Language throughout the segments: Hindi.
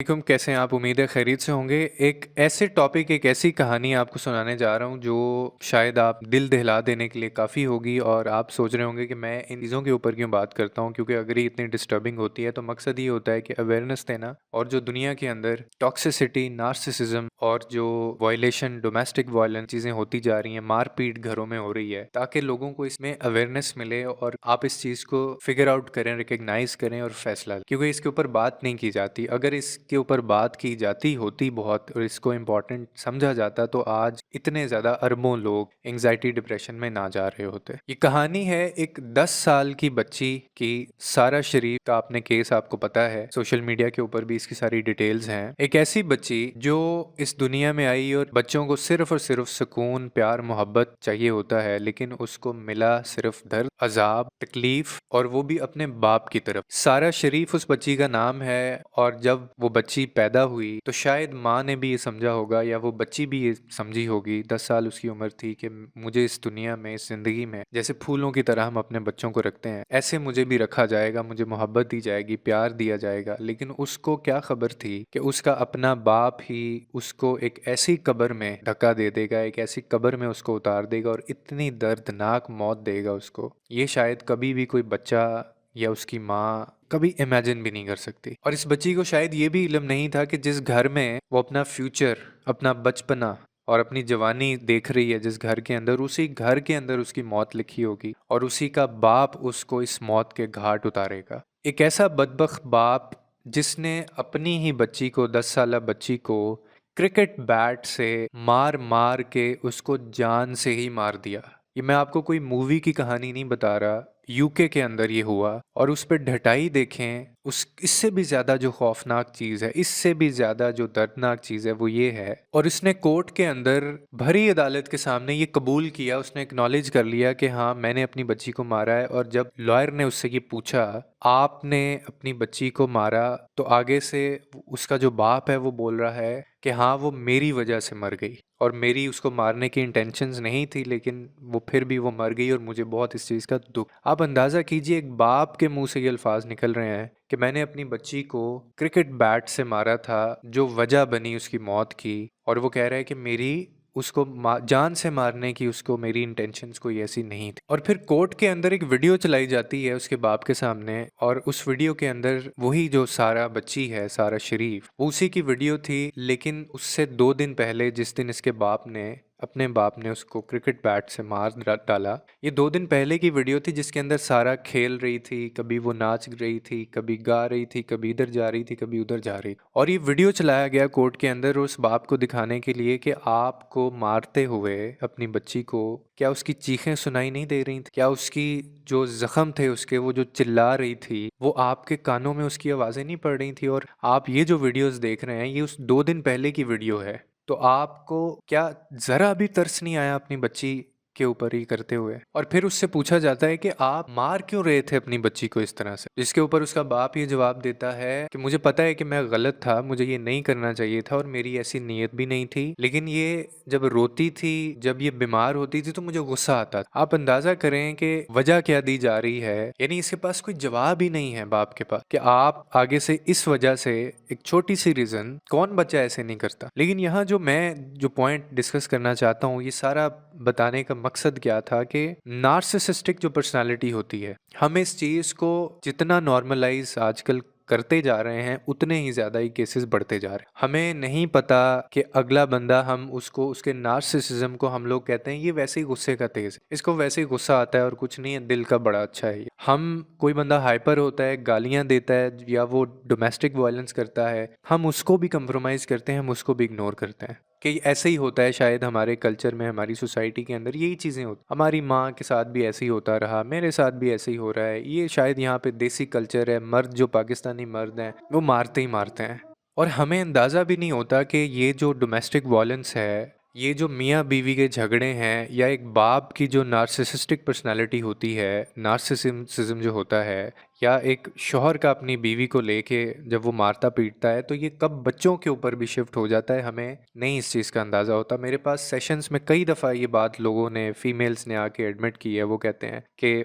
वालेकुम, कैसे हैं आप? उम्मीद है खैरियत से होंगे। एक ऐसे टॉपिक, एक ऐसी कहानी आपको सुनाने जा रहा हूँ जो शायद आप दिल दहला देने के लिए काफ़ी होगी और आप सोच रहे होंगे कि मैं इन चीज़ों के ऊपर क्यों बात करता हूँ, क्योंकि अगर ये इतनी डिस्टर्बिंग होती है तो मकसद ये होता है कि अवेयरनेस देना और जो दुनिया के अंदर टॉक्सिसिटी, नार्सिसिज्म और जो वायलेशन, डोमेस्टिक वायलेंस चीज़ें होती जा रही हैं, मारपीट घरों में हो रही है, ताकि लोगों को इसमें अवेयरनेस मिले और आप इस चीज़ को फिगर आउट करें, रिकग्नाइज करें और फैसला लें। क्योंकि इसके ऊपर बात नहीं की जाती। अगर इसके ऊपर बात की जाती होती बहुत और इसको इम्पोर्टेंट समझा जाता तो आज इतने ज़्यादा अरबों लोग एंग्जाइटी डिप्रेशन में ना जा रहे होते। ये कहानी है एक 10 साल की बच्ची की। सारा शरीफ का आपने केस आपको पता है, सोशल मीडिया के ऊपर भी इसकी सारी डिटेल्स हैं। एक ऐसी बच्ची जो इस दुनिया में आई और बच्चों को सिर्फ और सिर्फ सुकून, प्यार, मोहब्बत चाहिए होता है, लेकिन उसको मिला सिर्फ दर्द, अजाब, तकलीफ और वो भी अपने बाप की तरफ। सारा शरीफ उस बच्ची का नाम है और जब वो बच्ची पैदा हुई तो शायद माँ ने भी ये समझा होगा या वो बच्ची भी ये समझी होगी, 10 साल उसकी उम्र थी, कि मुझे इस दुनिया में, इस जिंदगी में जैसे फूलों की तरह हम अपने बच्चों को रखते हैं, ऐसे मुझे भी रखा जाएगा, मुझे मोहब्बत दी जाएगी, प्यार दिया जाएगा। लेकिन उसको क्या खबर थी कि उसका अपना बाप ही उसको एक ऐसी कब्र में धक्का दे देगा, एक ऐसी कब्र में उसको उतार देगा और इतनी दर्दनाक मौत देगा उसको। ये शायद कभी भी कोई बच्चा या उसकी माँ कभी इमेजिन भी नहीं कर सकती। और इस बच्ची को शायद ये भी इल्म नहीं था कि जिस घर में वो अपना फ्यूचर, अपना बचपना और अपनी जवानी देख रही है, जिस घर के अंदर, उसी घर के अंदर उसकी मौत लिखी होगी और उसी का बाप उसको इस मौत के घाट उतारेगा। एक ऐसा बदबख्त बाप जिसने अपनी ही बच्ची को, 10 साला बच्ची को क्रिकेट बैट से मार मार के उसको जान से ही मार दिया। ये मैं आपको कोई मूवी की कहानी नहीं बता रहा, यूके के अंदर ये हुआ। और उस पर ढटाई देखें, उस इससे भी ज़्यादा जो खौफनाक चीज़ है, इससे भी ज़्यादा जो दर्दनाक चीज़ है वो ये है। और इसने कोर्ट के अंदर भरी अदालत के सामने ये कबूल किया, उसने एक्नॉलेज कर लिया कि हाँ, मैंने अपनी बच्ची को मारा है। और जब लॉयर ने उससे ये पूछा, आपने अपनी बच्ची को मारा, तो आगे से उसका जो बाप है वो बोल रहा है कि हाँ, वो मेरी वजह से मर गई और मेरी उसको मारने की इंटेंशंस नहीं थी, लेकिन वो फिर भी वो मर गई और मुझे बहुत इस चीज़ का दुख। आप अंदाज़ा कीजिए, एक बाप के मुंह से ये अल्फाज निकल रहे हैं कि मैंने अपनी बच्ची को क्रिकेट बैट से मारा था, जो वजह बनी उसकी मौत की। और वो कह रहा है कि मेरी उसको जान से मारने की उसको मेरी इंटेंशंस कोई ऐसी नहीं थी। और फिर कोर्ट के अंदर एक वीडियो चलाई जाती है उसके बाप के सामने, और उस वीडियो के अंदर वही जो सारा बच्ची है, सारा शरीफ, वो उसी की वीडियो थी। लेकिन उससे 2 दिन पहले, जिस दिन इसके बाप ने, अपने बाप ने उसको क्रिकेट बैट से मार डाला, ये 2 दिन पहले की वीडियो थी, जिसके अंदर सारा खेल रही थी, कभी वो नाच रही थी, कभी गा रही थी, कभी इधर जा रही थी, कभी उधर जा रही थी। और ये वीडियो चलाया गया कोर्ट के अंदर उस बाप को दिखाने के लिए कि आपको मारते हुए अपनी बच्ची को क्या उसकी चीखें सुनाई नहीं दे रही थी? क्या उसकी जो जख्म थे उसके, वो जो चिल्ला रही थी, वो आपके कानों में उसकी आवाज़ें नहीं पड़ रही थी? और आप ये जो वीडियोस देख रहे हैं, ये उस 2 दिन पहले की वीडियो है। तो आपको क्या ज़रा भी तरस नहीं आया अपनी बच्ची के ऊपर ही करते हुए? और फिर उससे पूछा जाता है कि आप मार क्यों रहे थे अपनी बच्ची को इस तरह से? जिसके ऊपर उसका बाप ये जवाब देता है कि मुझे पता है कि मैं गलत था, मुझे ये नहीं करना चाहिए था और मेरी ऐसी नीयत भी नहीं थी, लेकिन ये जब रोती थी, जब ये बीमार होती थी, तो मुझे गुस्सा आता था। आप अंदाजा करें कि वजह क्या दी जा रही है। यानी इसके पास कोई जवाब ही नहीं है बाप के पास कि आप आगे से इस वजह से, एक छोटी सी रीजन, कौन बच्चा ऐसे नहीं करता। लेकिन यहाँ जो मैं जो पॉइंट डिस्कस करना चाहता हूँ, ये सारा बताने का मकसद क्या था कि नार्सिसिस्टिक जो पर्सनालिटी होती है, हम इस चीज़ को जितना नॉर्मलाइज आजकल करते जा रहे हैं, उतने ही ज़्यादा ही केसेस बढ़ते जा रहे हैं। हमें नहीं पता कि अगला बंदा, हम उसको, उसके नार्सिसिज्म को हम लोग कहते हैं ये वैसे ही गुस्से का तेज है, इसको वैसे ही गुस्सा आता है और कुछ नहीं है, दिल का बड़ा अच्छा है ये। हम, कोई बंदा हाइपर होता है, गालियां देता है या वो डोमेस्टिक वायलेंस करता है, हम उसको भी कंप्रोमाइज़ करते हैं, हम उसको भी इग्नोर करते हैं कि ऐसे ही होता है। शायद हमारे कल्चर में, हमारी सोसाइटी के अंदर यही चीज़ें होती, हमारी माँ के साथ भी ऐसे ही होता रहा, मेरे साथ भी ऐसे ही हो रहा है। ये शायद यहाँ पे देसी कल्चर है, मर्द जो पाकिस्तानी मर्द हैं वो मारते ही मारते हैं। और हमें अंदाज़ा भी नहीं होता कि ये जो डोमेस्टिक वायलेंस है, ये जो मियाँ बीवी के झगड़े हैं, या एक बाप की जो नार्सिसिस्टिक पर्सनालिटी होती है, नार्सिसिज्म जो होता है, या एक शौहर का अपनी बीवी को लेके जब वो मारता पीटता है, तो ये कब बच्चों के ऊपर भी शिफ्ट हो जाता है, हमें नहीं इस चीज़ का अंदाज़ा होता। मेरे पास सेशंस में कई दफ़ा ये बात लोगों ने, फीमेल्स ने आके एडमिट की है। वो कहते हैं कि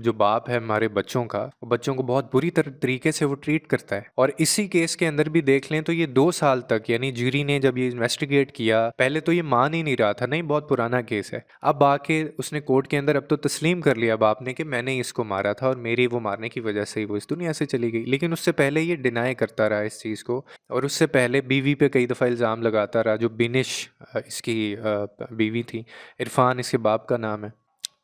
जो बाप है हमारे बच्चों का, वो बच्चों को बहुत बुरी तरीके से वो ट्रीट करता है। और इसी केस के अंदर भी देख लें तो ये 2 साल तक, यानी जूरी ने जब ये इन्वेस्टिगेट किया, पहले तो ये मान ही नहीं रहा था, नहीं बहुत पुराना केस है। अब आके उसने कोर्ट के अंदर अब तो तस्लीम कर लिया बाप ने कि मैंने इसको मारा था और मेरी वो मारने की वजह से ही वो इस दुनिया से चली गई। लेकिन उससे पहले ये डिनाई करता रहा इस चीज़ को, और उससे पहले बीवी पे कई दफ़ा इल्ज़ाम लगाता रहा। जो बिनिश इसकी बीवी थी, इरफान इसके बाप का नाम है।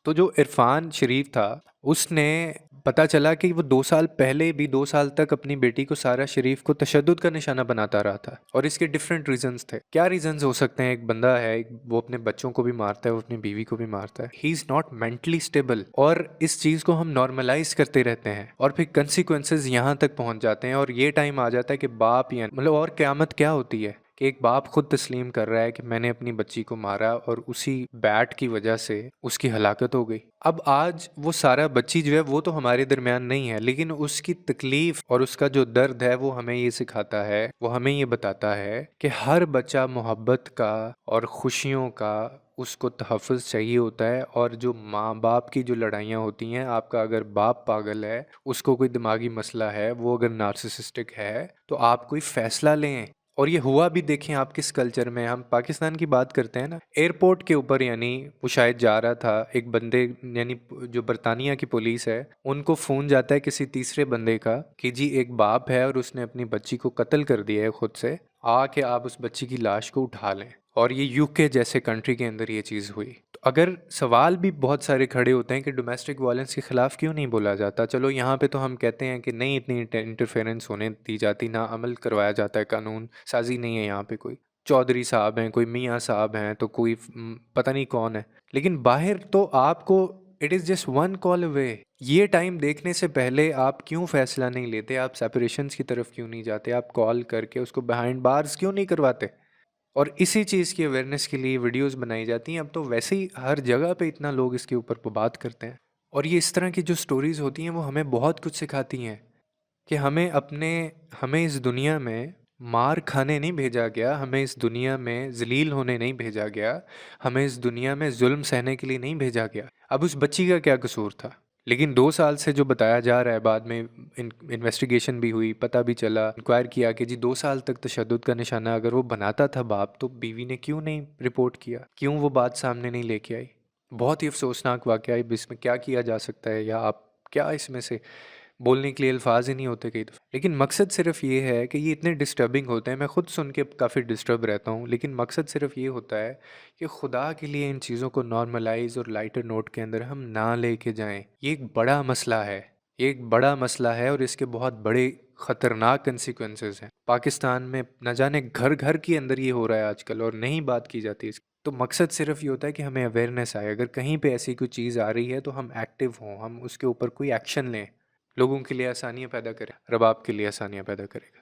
तो जो इरफान शरीफ था, उसने, पता चला कि वो 2 साल पहले भी 2 साल तक अपनी बेटी को सारा शरीफ को तशद्दुद का निशाना बनाता रहा था, और इसके डिफरेंट रीजंस थे। क्या रीजंस हो सकते हैं? एक बंदा है, वो अपने बच्चों को भी मारता है, वो अपनी बीवी को भी मारता है, he is not mentally stable, और इस चीज़ को हम नॉर्मलाइज करते रहते हैं, और फिर कंसिक्वेंसेज यहाँ तक पहुँच जाते हैं। और ये टाइम आ जाता है कि बाप, या मतलब, और क़यामत क्या होती है कि एक बाप खुद तस्लीम कर रहा है कि मैंने अपनी बच्ची को मारा और उसी बैट की वजह से उसकी हलाकत हो गई। अब आज वो सारा बच्ची जो है वो तो हमारे दरमियान नहीं है, लेकिन उसकी तकलीफ और उसका जो दर्द है वो हमें ये सिखाता है, वो हमें ये बताता है कि हर बच्चा मोहब्बत का और खुशियों का, उसको तहफ़्फ़ुज़ चाहिए होता है। और जो माँ बाप की जो लड़ाइयाँ होती हैं, आपका अगर बाप पागल है, उसको कोई दिमागी मसला है, वो अगर नार्सिसिस्टिक है, तो आप कोई फ़ैसला लें। और ये हुआ भी, देखें आप किस कल्चर में, हम पाकिस्तान की बात करते हैं ना, एयरपोर्ट के ऊपर, यानी वो शायद जा रहा था एक बंदे, यानी जो बरतानिया की पुलिस है, उनको फ़ोन जाता है किसी तीसरे बंदे का कि जी एक बाप है और उसने अपनी बच्ची को कत्ल कर दिया है खुद से, आके आप उस बच्ची की लाश को उठा लें। और ये यूके जैसे कंट्री के अंदर ये चीज़ हुई। तो अगर सवाल भी बहुत सारे खड़े होते हैं कि डोमेस्टिक वायलेंस के ख़िलाफ़ क्यों नहीं बोला जाता। चलो यहाँ पे तो हम कहते हैं कि नहीं, इतनी इंटरफेरेंस होने दी जाती, ना अमल करवाया जाता है, कानून साजी नहीं है यहाँ पे कोई। चौधरी साहब हैं, कोई मियाँ साहब हैं, तो कोई पता नहीं कौन है। लेकिन बाहर तो आपको it is just one call away. ये टाइम देखने से पहले आप क्यों फ़ैसला नहीं लेते? आप सेपरेशंस की तरफ क्यों नहीं जाते? आप कॉल करके उसको बिहाइंड बार्स क्यों नहीं करवाते? और इसी चीज़ की अवेयरनेस के लिए वीडियोस बनाई जाती हैं। अब तो वैसे ही हर जगह पे इतना लोग इसके ऊपर बात करते हैं, और ये इस तरह की जो स्टोरीज़ होती हैं वो हमें बहुत कुछ सिखाती हैं कि हमें इस दुनिया में मार खाने नहीं भेजा गया, हमें इस दुनिया में ज़लील होने नहीं भेजा गया, हमें इस दुनिया में जुल्म सहने के लिए नहीं भेजा गया। अब उस बच्ची का क्या कसूर था? लेकिन 2 साल से जो बताया जा रहा है, बाद में इन्वेस्टिगेशन भी हुई, पता भी चला, इंक्वायर किया कि जी 2 साल तक तशद्दुद का निशाना अगर वो बनाता था बाप, तो बीवी ने क्यों नहीं रिपोर्ट किया, क्यों वो बात सामने नहीं लेके आई। बहुत ही अफसोसनाक वाक़या है। इसमें क्या किया जा सकता है, या आप क्या इसमें से, बोलने के लिए अल्फाज ही नहीं होते कई दफ़ा। लेकिन मकसद सिर्फ ये है कि ये इतने डिस्टर्बिंग होते हैं, मैं खुद सुन के काफ़ी डिस्टर्ब रहता हूँ, लेकिन मकसद सिर्फ ये होता है कि खुदा के लिए इन चीज़ों को नॉर्मलाइज और लाइटर नोट के अंदर हम ना लेके जाएं। ये एक बड़ा मसला है, ये एक बड़ा मसला है, और इसके बहुत बड़े ख़तरनाक कंसिक्वेंसेस हैं। पाकिस्तान में न जाने घर घर के अंदर ये हो रहा है आजकल, और नहीं बात की जाती इसकी। तो मकसद सिर्फ ये होता है कि हमें अवेयरनेस आए, अगर कहीं पे ऐसी कोई चीज़ आ रही है तो हम एक्टिव हों, हम उसके ऊपर कोई एक्शन लें, लोगों के लिए आसानियाँ पैदा करें। रब आपके लिए आसानियाँ पैदा करेगा।